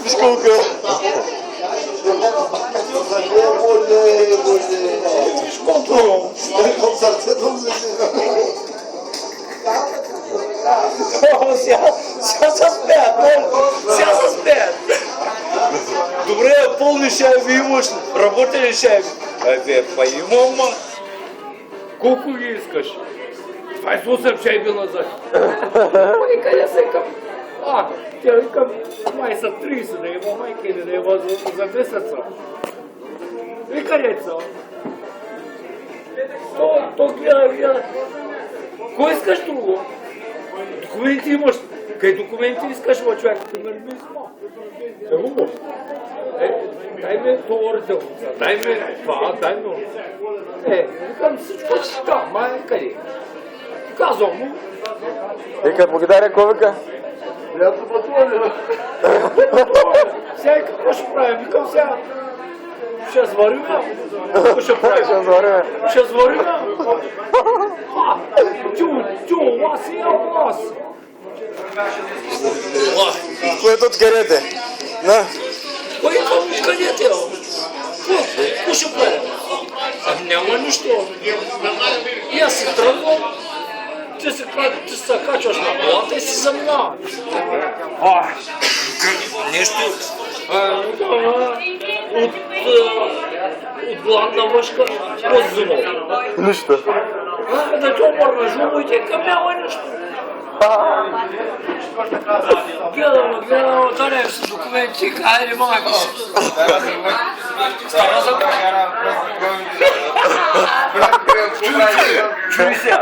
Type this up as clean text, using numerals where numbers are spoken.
Виж колко. Виж колко. Сега се смеят, сега се смеят. Добре, пълни шайби имаш, работени шайби. Бе, па имам, ма. Колко ги искаш? 28 шайби назад. Ой, къде се към? Тя викам, май са 30, да има майка или да има за месеца. И къде са? То гледа. Кой искаш друго? Документи имаш. Кай документи искаш, ма човек? Ево. Дай ми товарителница, дай ми това, дай ми. Викам всичко така, май къде? Казвам му. Вика, благодаря, какво вика? Приятно пътуване. Сега какво ще правим? Викам сега. Ще зварим, какво ще правим? Ще зварим. Чу, вас и вас. Което откъдете? На. Кой към къдете? Какво ще правим? Няма нищо. И аз си тръгвам. Ти се качваш на колата и си заминаваш. Нещо от главна въшка по-зимно. Нищо. Да ти обърна жумо и ти към няма нищо. Гледам, къде са документи, хайде майко. Стара за Чуй се.